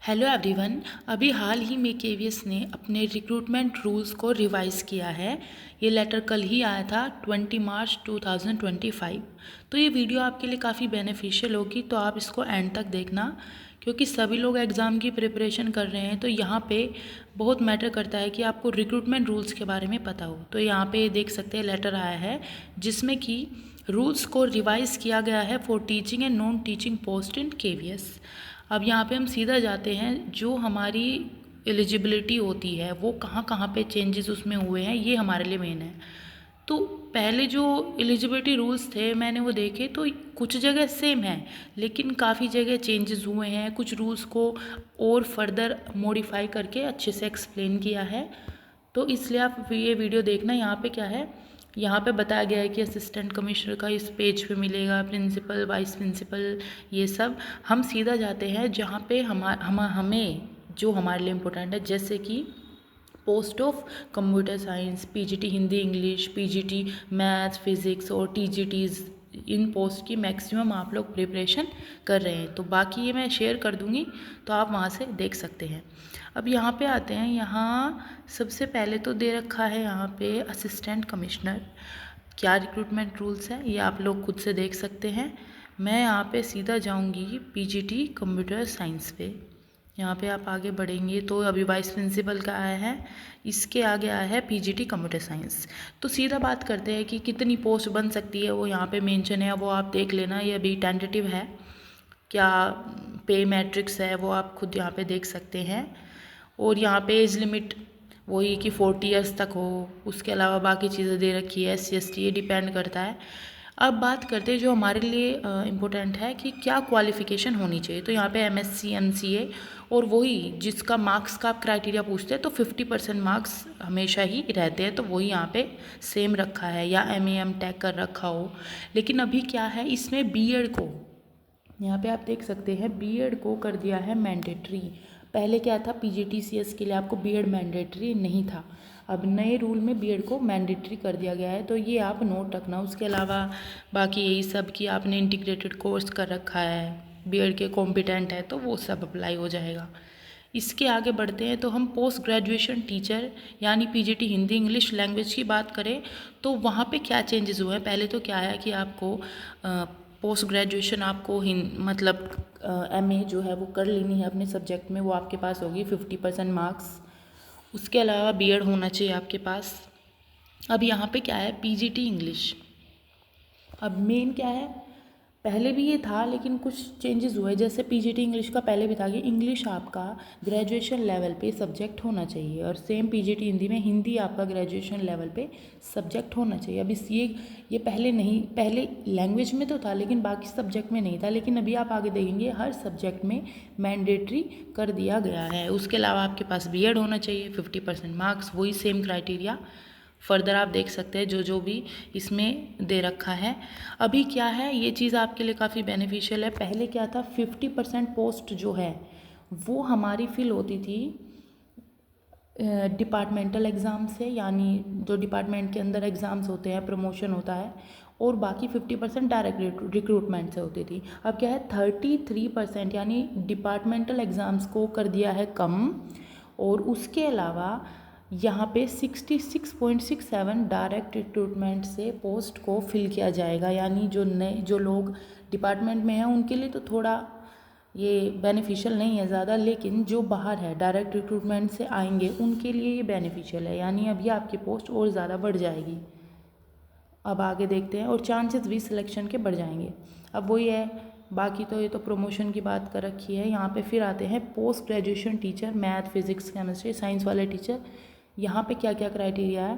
Hello everyone. अभी हाल ही में KVS ने अपने रिक्रूटमेंट रूल्स को रिवाइज़ किया है। ये लेटर कल ही आया था 20 मार्च 2025। तो ये वीडियो आपके लिए काफ़ी बेनिफिशियल होगी, तो आप इसको एंड तक देखना, क्योंकि सभी लोग एग्ज़ाम की प्रिपरेशन कर रहे हैं। तो यहाँ पे बहुत मैटर करता है कि आपको रिक्रूटमेंट रूल्स के बारे में पता हो। तो यहाँ पे देख सकते हैं लेटर आया है जिसमें कि रूल्स को रिवाइज़ किया गया है for teaching and non teaching post in KVS. अब यहाँ पे हम सीधा जाते हैं, जो हमारी एलिजिबिलिटी होती है वो कहाँ कहाँ पे चेंजेस उसमें हुए हैं, ये हमारे लिए मेन है। तो पहले जो एलिजिबिलिटी रूल्स थे मैंने वो देखे, तो कुछ जगह सेम है लेकिन काफ़ी जगह चेंजेस हुए हैं। कुछ रूल्स को और फर्दर मॉडिफाई करके अच्छे से एक्सप्लेन किया है, तो इसलिए आप ये वीडियो देखना। यहाँ पे क्या है, यहाँ पे बताया गया है कि असिस्टेंट कमिश्नर का इस पेज पे मिलेगा, प्रिंसिपल, वाइस प्रिंसिपल, ये सब। हम सीधा जाते हैं जहाँ पे हमें जो हमारे लिए इम्पोर्टेंट है, जैसे कि post of computer science, PGT Hindi English, PGT math physics और टीजीटीज़। इन पोस्ट की मैक्सिमम आप लोग प्रिपरेशन कर रहे हैं, तो बाकी ये मैं शेयर कर दूँगी, तो आप वहाँ से देख सकते हैं। अब यहाँ पे आते हैं। यहाँ सबसे पहले तो दे रखा है यहाँ पे असिस्टेंट कमिश्नर। क्या रिक्रूटमेंट रूल्स है ये आप लोग खुद से देख सकते हैं। मैं यहाँ पे सीधा जाऊँगी पीजीटी कंप्यूटर साइंस पे। यहाँ पे आप आगे बढ़ेंगे तो अभी वाइस प्रिंसिपल का आया है, इसके आगे आया है पीजीटी कंप्यूटर साइंस। तो सीधा बात करते हैं कि कितनी पोस्ट बन सकती है, वो यहाँ पे मेंशन है, वो आप देख लेना। ये अभी टेंटेटिव है, क्या पे मैट्रिक्स है वो आप खुद यहाँ पे देख सकते हैं। और यहाँ पे एज लिमिट वही कि 40 ईयर्स तक हो। उसके अलावा बाकी चीज़ें दे रखी है, SC ST, ये डिपेंड करता है। अब बात करते हैं जो हमारे लिए इम्पोर्टेंट है कि क्या क्वालिफ़िकेशन होनी चाहिए। तो यहाँ पे MSc MCA, और वही जिसका मार्क्स का आप क्राइटेरिया पूछते हैं तो 50% मार्क्स हमेशा ही रहते हैं, तो वही यहाँ पे सेम रखा है, या MA MTech कर रखा हो। लेकिन अभी क्या है, इसमें बीएड को, यहाँ पे आप देख सकते हैं, बीएड को कर दिया है मैंडेटरी। पहले क्या था, PGTCS के लिए आपको बीएड मैंडेटरी नहीं था, अब नए रूल में बीएड को मैंडेटरी कर दिया गया है, तो ये आप नोट रखना। उसके अलावा बाकी यही सब कि आपने इंटीग्रेटेड कोर्स कर रखा है, बीएड के कॉम्पिटेंट है, तो वो सब अप्लाई हो जाएगा। इसके आगे बढ़ते हैं तो हम पोस्ट ग्रेजुएशन टीचर यानी पीजीटी हिंदी इंग्लिश लैंग्वेज की बात करें तो वहाँ पे क्या चेंजेस हुए हैं। पहले तो क्या है कि आपको पोस्ट ग्रेजुएशन आपको मतलब MA जो है वो कर लेनी है अपने सब्जेक्ट में, वो आपके पास होगी 50% मार्क्स। उसके अलावा बीएड होना चाहिए आपके पास। अब यहाँ पे क्या है, पीजीटी इंग्लिश। अब मेन क्या है, पहले भी ये था लेकिन कुछ चेंजेस हुए। जैसे पीजीटी इंग्लिश का पहले भी था कि इंग्लिश आपका ग्रेजुएशन लेवल पे सब्जेक्ट होना चाहिए, और सेम पीजीटी हिंदी में हिंदी आपका ग्रेजुएशन लेवल पे सब्जेक्ट होना चाहिए। अब इस ये पहले नहीं, पहले लैंग्वेज में तो था लेकिन बाकी सब्जेक्ट में नहीं था, लेकिन अभी आप आगे देखेंगे हर सब्जेक्ट में मैंडेटरी कर दिया गया है। उसके अलावा आपके पास बीएड होना चाहिए, 50% मार्क्स, वही सेम क्राइटेरिया फर्दर आप देख सकते हैं जो भी इसमें दे रखा है। अभी क्या है, ये चीज़ आपके लिए काफ़ी बेनिफिशियल है। पहले क्या था, 50% पोस्ट जो है वो हमारी फिल होती थी डिपार्टमेंटल एग्ज़ाम से, यानी जो डिपार्टमेंट के अंदर एग्ज़ाम्स होते हैं, प्रमोशन होता है, और बाकी 50% डायरेक्ट रिक्रूटमेंट से होती थी। अब क्या है, 33% यानी डिपार्टमेंटल एग्ज़ाम्स को कर दिया है कम, और उसके अलावा यहाँ पे 66.67 डायरेक्ट रिक्रूटमेंट से पोस्ट को फिल किया जाएगा। यानी जो लोग डिपार्टमेंट में हैं उनके लिए तो थोड़ा ये बेनिफिशियल नहीं है ज़्यादा, लेकिन जो बाहर है डायरेक्ट रिक्रूटमेंट से आएंगे उनके लिए ये बेनिफिशियल है, यानी अभी आपकी पोस्ट और ज़्यादा बढ़ जाएगी। अब आगे देखते हैं, और चांसेस भी सिलेक्शन के बढ़ जाएंगे। अब वही है, बाकी तो ये तो प्रमोशन की बात कर रखी है। यहाँ पे फिर आते हैं post graduation teacher, math physics chemistry science वाले टीचर। यहाँ पे क्या क्या क्राइटेरिया है,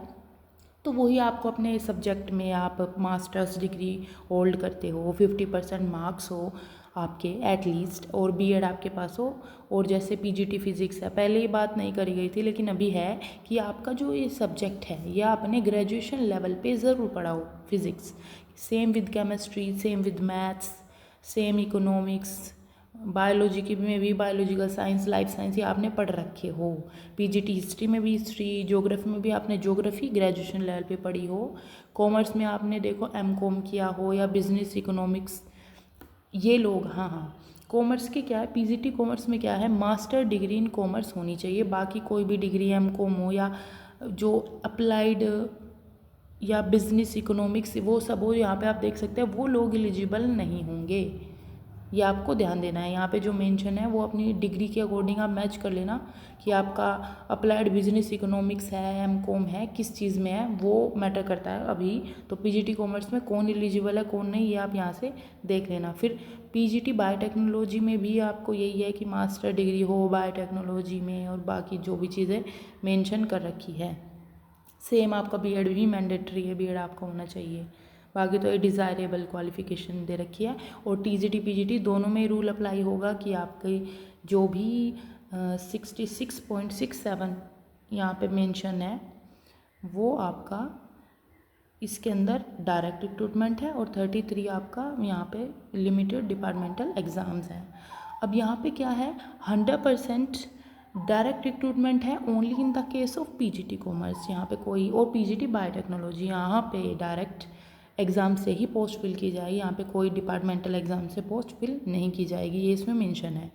तो वही आपको अपने सब्जेक्ट में आप मास्टर्स डिग्री होल्ड करते हो, 50% मार्क्स हो आपके एटलीस्ट, और बीएड आपके पास हो। और जैसे पीजीटी फिजिक्स है, पहले ये बात नहीं करी गई थी लेकिन अभी है कि आपका जो ये सब्जेक्ट है ये आपने ग्रेजुएशन लेवल पे ज़रूर पढ़ा हो। Physics same with chemistry, same with maths, same economics, biology की में भी बायोलॉजिकल साइंस, लाइफ साइंस ये आपने पढ़ रखे हो। पीजीटी हिस्ट्री में भी हिस्ट्री, ज्योग्राफी में भी आपने ज्योग्राफी ग्रेजुएशन लेवल पे पढ़ी हो। कॉमर्स में आपने देखो MCOM किया हो या बिजनेस इकोनॉमिक्स, ये लोग, हाँ हाँ। कॉमर्स के क्या है, पीजीटी कॉमर्स में क्या है, मास्टर डिग्री इन कॉमर्स होनी चाहिए। बाकी कोई भी डिग्री एमकॉम हो या जो अप्लाइड या बिजनेस इकोनॉमिक्स वो सब हो, यहाँ पे आप देख सकते हैं वो लोग एलिजिबल नहीं होंगे। ये आपको ध्यान देना है। यहाँ पे जो मेंशन है वो अपनी डिग्री के अकॉर्डिंग आप मैच कर लेना कि आपका अप्लाइड बिजनेस इकोनॉमिक्स है, एमकॉम है, किस चीज़ में है, वो मैटर करता है अभी। तो पीजीटी कॉमर्स में कौन एलिजिबल है कौन नहीं, ये आप यहाँ से देख लेना। फिर पीजीटी बायोटेक्नोलॉजी में भी आपको यही है कि मास्टर डिग्री हो बायोटेक्नोलॉजी में, और बाकी जो भी चीज़ें मेंशन कर रखी है। सेम आपका बीएड भी मैंडेटरी है, बीएड आपका होना चाहिए। बाकी तो ये डिज़ायरेबल क्वालिफिकेशन दे रखी है। और टीजीटी पीजीटी दोनों में रूल अप्लाई होगा कि आपके जो भी 66.67 यहाँ पे मेंशन है वो आपका इसके अंदर डायरेक्ट रिक्रूटमेंट है, और 33 आपका यहाँ पे लिमिटेड डिपार्टमेंटल एग्ज़ाम्स हैं। अब यहाँ पे क्या है, 100% डायरेक्ट रिक्रूटमेंट है only in the case of PGT commerce. यहाँ पे कोई और पीजीटी बायोटेक्नोलॉजी यहाँ पे डायरेक्ट एग्ज़ाम से ही पोस्ट फिल की जाएगी। यहाँ पे कोई डिपार्टमेंटल एग्ज़ाम से पोस्ट फिल नहीं की जाएगी, ये इसमें मेंशन है।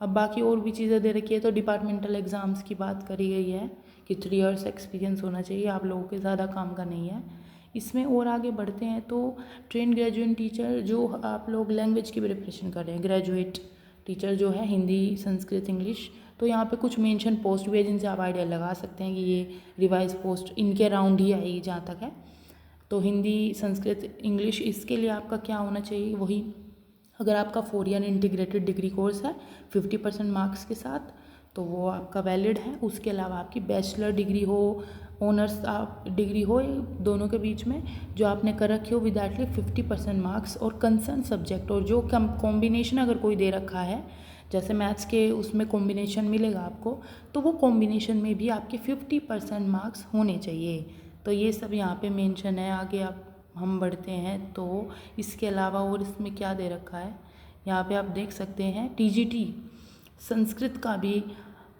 अब बाकी और भी चीज़ें दे रखी है। तो डिपार्टमेंटल एग्ज़ाम्स की बात करी गई है कि 3 इयर्स एक्सपीरियंस होना चाहिए, आप लोगों के ज़्यादा काम का नहीं है इसमें। और आगे बढ़ते हैं तो ट्रेन ग्रेजुएट टीचर, जो आप लोग लैंग्वेज की प्रिपरेशन कर रहे हैं, ग्रेजुएट टीचर जो है हिंदी संस्कृत इंग्लिश, तो यहाँ पे कुछ मेंशन पोस्ट भी है जिनसे आप आइडिया लगा सकते हैं कि ये रिवाइज पोस्ट इनके अराउंड ही आएगी जहाँ तक है। तो हिंदी संस्कृत इंग्लिश, इसके लिए आपका क्या होना चाहिए, वही अगर आपका 4 ईयर इंटीग्रेटेड डिग्री कोर्स है 50% मार्क्स के साथ तो वो आपका वैलिड है। उसके अलावा आपकी बैचलर डिग्री हो, ऑनर्स आप डिग्री हो, दोनों के बीच में जो आपने कर रखी हो विद एटलीस्ट 50% मार्क्स, और कंसर्न सब्जेक्ट और जो कॉम्बिनेशन अगर कोई दे रखा है, जैसे मैथ्स के उसमें कॉम्बिनेशन मिलेगा आपको, तो वो कॉम्बिनेशन में भी आपके 50% मार्क्स होने चाहिए। तो ये सब यहाँ पे मेंशन है। आगे आप हम बढ़ते हैं तो इसके अलावा और इसमें क्या दे रखा है, यहाँ पे आप देख सकते हैं टीजीटी संस्कृत का भी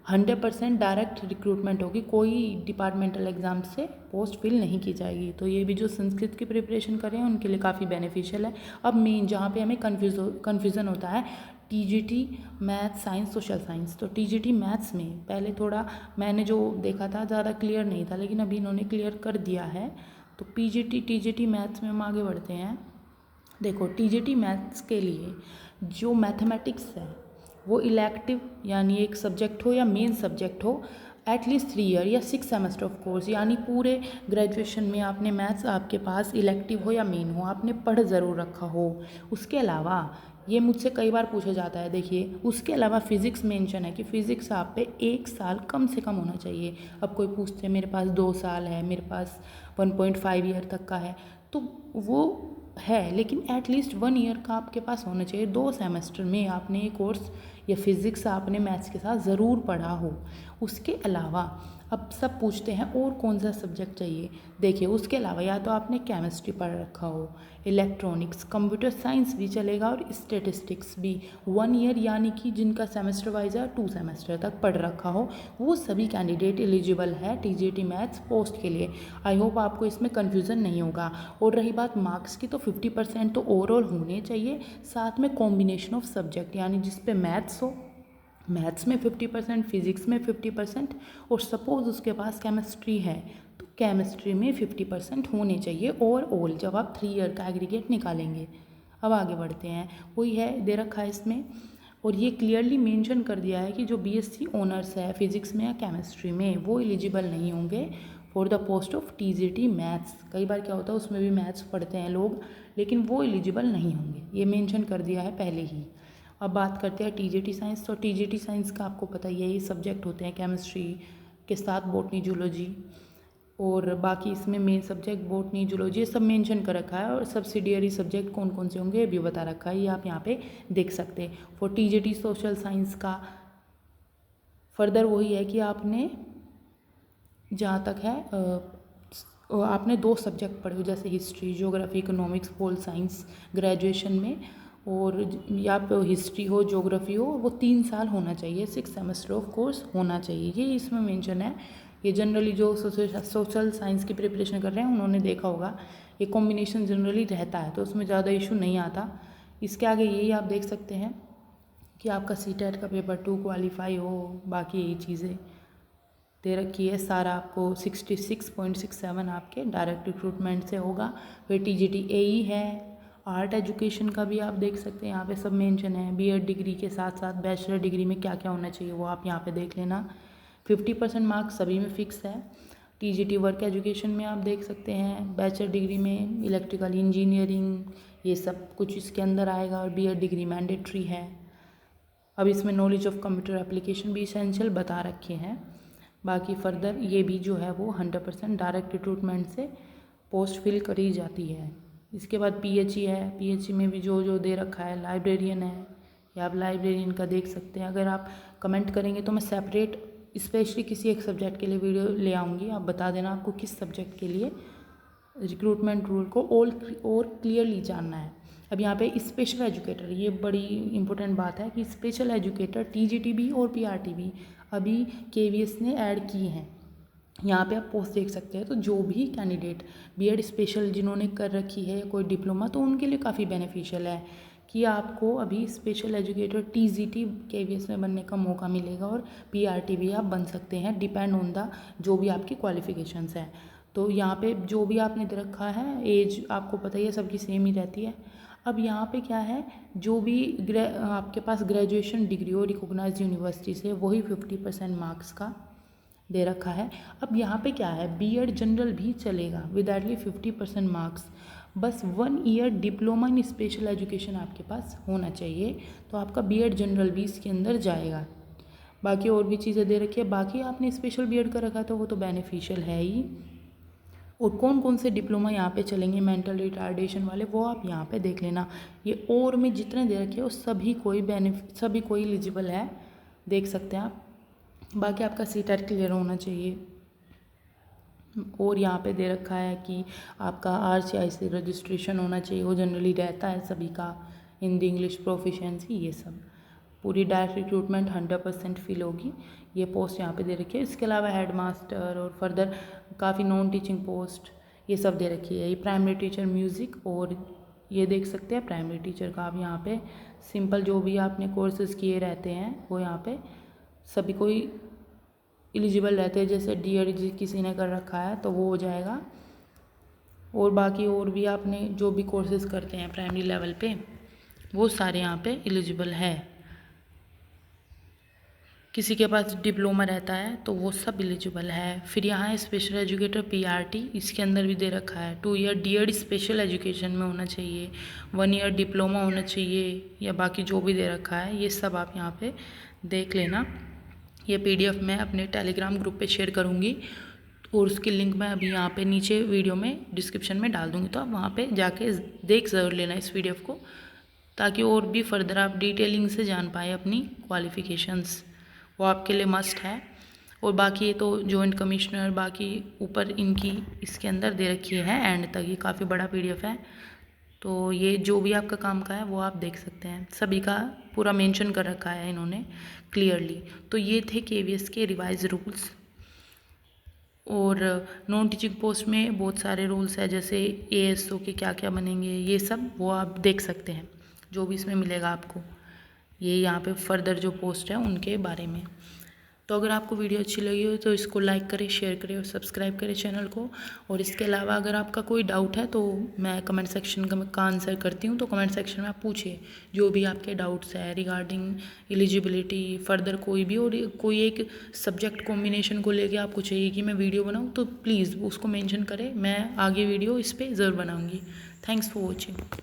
100% डायरेक्ट रिक्रूटमेंट होगी, कोई डिपार्टमेंटल एग्ज़ाम से पोस्ट फिल नहीं की जाएगी। तो ये भी जो संस्कृत की प्रिपरेशन कर रहे हैं उनके लिए काफ़ी बेनिफिशियल है। अब मेन जहाँ पे हमें कन्फ्यूज़न होता है, TGT math science social science. तो टीजीटी मैथ्स में पहले थोड़ा मैंने जो देखा था ज़्यादा क्लियर नहीं था, लेकिन अभी इन्होंने क्लियर कर दिया है। तो पीजीटी टीजीटी मैथ्स में हम आगे बढ़ते हैं। देखो टीजीटी मैथ्स के लिए जो मैथमेटिक्स है वो इलेक्टिव यानी एक सब्जेक्ट हो या मेन सब्जेक्ट हो, एटलीस्ट 3 ईयर या 6 सेमेस्टर ऑफ कोर्स, यानी पूरे ग्रेजुएशन में आपने मैथ्स आपके पास इलेक्टिव हो या मेन हो, आपने पढ़ ज़रूर रखा हो। उसके अलावा ये मुझसे कई बार पूछा जाता है, देखिए उसके अलावा फिज़िक्स मेंशन है कि फ़िज़िक्स आप पे 1 साल कम से कम होना चाहिए। अब कोई पूछते हैं मेरे पास 2 साल है, मेरे पास 1.5 ईयर तक का है, तो वो है, लेकिन एटलीस्ट 1 ईयर का आपके पास होना चाहिए। 2 सेमेस्टर में आपने ये कोर्स या फिज़िक्स आपने मैथ्स के साथ ज़रूर पढ़ा हो। उसके अलावा अब सब पूछते हैं और कौन सा सब्जेक्ट चाहिए, देखिए उसके अलावा या तो आपने केमिस्ट्री पढ़ रखा हो, इलेक्ट्रॉनिक्स, कंप्यूटर साइंस भी चलेगा, और स्टैटिस्टिक्स भी 1 ईयर यानी कि जिनका सेमेस्टर वाइज है 2 सेमेस्टर तक पढ़ रखा हो, वो सभी कैंडिडेट एलिजिबल है टीजीटी मैथ्स पोस्ट के लिए। आई होप आपको इसमें कन्फ्यूज़न नहीं होगा। और रही बात मार्क्स की, तो 50% तो ओवरऑल होने चाहिए, साथ में कॉम्बिनेशन ऑफ सब्जेक्ट यानी जिस पे मैथ्स हो, मैथ्स में 50%, फिज़िक्स में 50%, और सपोज़ उसके पास केमिस्ट्री है तो केमिस्ट्री में 50% होने चाहिए ओवरऑल, जब आप 3 ईयर का एग्रीगेट निकालेंगे। अब आगे बढ़ते हैं, वही है दे रखा है इसमें, और ये क्लियरली मेंशन कर दिया है कि जो बीएससी ऑनर्स है फिज़िक्स में या केमिस्ट्री में वो एलिजिबल नहीं होंगे for the post of TGT maths. कई बार क्या होता है उसमें भी मैथ्स पढ़ते हैं लोग, लेकिन वो एलिजिबल नहीं होंगे, ये मेंशन कर दिया है पहले ही। अब बात करते हैं टीजीटी साइंस। तो टीजीटी साइंस का आपको पता ही है, ये सब्जेक्ट होते हैं केमिस्ट्री के साथ बॉटनी जूलॉजी, और बाकी इसमें मेन सब्जेक्ट बॉटनी जूलॉजी ये सब मेंशन कर रखा है, और सब्सिडियरी सब्जेक्ट कौन कौन से होंगे ये भी बता रखा है, ये आप यहाँ पे देख सकते हैं। फॉर टीजीटी सोशल साइंस का फर्दर वही है कि आपने जहाँ तक है आपने 2 सब्जेक्ट पढ़े हो, जैसे history, geography, economics, pol science graduation में, और या हिस्ट्री हो ज्योग्राफी हो, वो 3 साल होना चाहिए, 6 सेमेस्टर ऑफ कोर्स होना चाहिए, ये इसमें मेंशन है। ये जनरली जो सोशल साइंस की प्रिपरेशन कर रहे हैं उन्होंने देखा होगा, ये कॉम्बिनेशन जनरली रहता है तो उसमें ज़्यादा इशू नहीं आता। इसके आगे यही आप देख सकते हैं कि आपका सीटेट का पेपर 2 क्वालिफाई हो, बाकी यही चीज़ें दे रखी है। सारा आपको 66.67 आपके डायरेक्ट रिक्रूटमेंट से होगा। फिर TGT AE है। आर्ट एजुकेशन का भी आप देख सकते हैं, यहाँ पे सब मेंशन है। B.Ed डिग्री के साथ साथ बैचलर डिग्री में क्या क्या होना चाहिए वो आप यहाँ पे देख लेना। 50% मार्क्स सभी में फिक्स है। TGT वर्क एजुकेशन में आप देख सकते हैं, बैचलर डिग्री में इलेक्ट्रिकल इंजीनियरिंग ये सब कुछ इसके अंदर आएगा। और B.Ed डिग्री मैंडेटरी है। अब इसमें नॉलेज ऑफ कंप्यूटर एप्लीकेशन भी इसेंशियल बता रखे हैं। बाकी फर्दर ये भी जो है वो 100% डायरेक्ट रिक्रूटमेंट से पोस्ट फिल करी जाती है। इसके बाद PHE है। PHE में भी जो दे रखा है, लाइब्रेरियन है, या आप लाइब्रेरियन का देख सकते हैं। अगर आप कमेंट करेंगे तो मैं सेपरेट स्पेशली किसी एक सब्जेक्ट के लिए वीडियो ले आऊँगी। आप बता देना आपको किस सब्जेक्ट के लिए रिक्रूटमेंट रूल को और क्लियरली जानना है। अब यहाँ पे स्पेशल एजुकेटर, ये बड़ी इंपॉर्टेंट बात है कि स्पेशल एजुकेटर TGT भी और PRT भी अभी KVS ने ऐड की हैं। यहाँ पे आप पोस्ट देख सकते हैं। तो जो भी कैंडिडेट B.Ed स्पेशल जिन्होंने कर रखी है कोई डिप्लोमा, तो उनके लिए काफ़ी बेनिफिशियल है कि आपको अभी स्पेशल एजुकेटर TGT KVS में बनने का मौका मिलेगा। और PRT भी आप बन सकते हैं, डिपेंड ऑन द जो भी आपकी क्वालिफिकेशंस हैं। तो यहाँ पे जो भी आपने दे रखा है, एज आपको पता ही है सबकी सेम ही रहती है। अब यहाँ पे क्या है, जो भी आपके पास ग्रेजुएशन डिग्री हो रिकॉग्नाइज्ड यूनिवर्सिटी से, वही 50% मार्क्स का दे रखा है। अब यहाँ पे क्या है, B.Ed जनरल भी चलेगा विद एटली 50% मार्क्स। बस 1 year diploma in special education आपके पास होना चाहिए, तो आपका B.Ed जनरल भी इसके अंदर जाएगा। बाकी और भी चीज़ें दे रखी है। बाकी आपने स्पेशल B.Ed का रखा तो वो तो बेनिफिशियल है ही। और कौन कौन से डिप्लोमा यहाँ पे चलेंगे मेंटल रिटार्डेशन वाले, वो आप यहाँ पे देख लेना। ये और में जितने दे रखे हैं वो सभी कोई एलिजिबल है, देख सकते हैं आप। बाकी आपका सीटेट क्लियर होना चाहिए। और यहाँ पे दे रखा है कि आपका RCI रजिस्ट्रेशन होना चाहिए, वो जनरली रहता है सभी का। हिंदी इंग्लिश प्रोफिशिएंसी ये सब। पूरी डायरेक्ट रिक्रूटमेंट 100% फिल होगी। ये पोस्ट यहाँ पे दे रखी है। इसके अलावा हेड मास्टर और फर्दर काफ़ी नॉन टीचिंग पोस्ट ये सब दे रखी है। ये प्राइमरी टीचर म्यूज़िक, और ये देख सकते हैं प्राइमरी टीचर का आप यहाँ पे सिंपल जो भी आपने कोर्सेज़ किए रहते हैं वो यहाँ पे सभी कोई एलिजिबल रहते हैं। जैसे D.Ed किसी ने कर रखा है तो वो हो जाएगा। और बाकी और भी आपने जो भी कोर्सेज़ करते हैं प्राइमरी लेवल पे, वो सारे यहाँ पे एलिजिबल है। किसी के पास डिप्लोमा रहता है तो वो सब एलिजिबल है। फिर यहाँ स्पेशल एजुकेटर PRT, इसके अंदर भी दे रखा है 2 ईयर D.Ed स्पेशल एजुकेशन में होना चाहिए, 1 ईयर डिप्लोमा होना चाहिए, या बाकी जो भी दे रखा है ये सब आप यहाँ पे देख लेना। ये PDF मैं अपने टेलीग्राम ग्रुप पे शेयर करूँगी, और उसकी लिंक मैं अभी यहाँ पे नीचे वीडियो में डिस्क्रिप्शन में डाल दूँगी। तो आप वहाँ पे जाके देख ज़रूर लेना इस PDF को, ताकि और भी फर्दर आप डिटेलिंग से जान पाए अपनी क्वालिफ़िकेशंस, वो आपके लिए मस्ट है। और बाकी ये तो जॉइंट कमिश्नर बाकी ऊपर इनकी इसके अंदर दे रखी है एंड तक। ये काफ़ी बड़ा PDF है, तो ये जो भी आपका काम का है वो आप देख सकते हैं। सभी का पूरा मेंशन कर रखा है इन्होंने क्लियरली। तो ये थे KVS के रिवाइज रूल्स। और नॉन टीचिंग पोस्ट में बहुत सारे रूल्स है, जैसे ASO के क्या क्या बनेंगे ये सब, वो आप देख सकते हैं जो भी इसमें मिलेगा आपको। ये यहाँ पे फर्दर जो पोस्ट है उनके बारे में। तो अगर आपको वीडियो अच्छी लगी हो तो इसको लाइक करें, शेयर करें और सब्सक्राइब करें चैनल को। और इसके अलावा अगर आपका कोई डाउट है तो मैं कमेंट सेक्शन का आंसर करती हूँ, तो कमेंट सेक्शन में आप पूछिए जो भी आपके डाउट्स है रिगार्डिंग एलिजिबिलिटी, फर्दर कोई भी। और कोई एक सब्जेक्ट कॉम्बिनेशन को लेके आपको चाहिए कि मैं वीडियो बनाऊँ, तो प्लीज़ उसको मेंशन करें, मैं आगे वीडियो इस पर ज़रूर बनाऊँगी। Thanks for watching.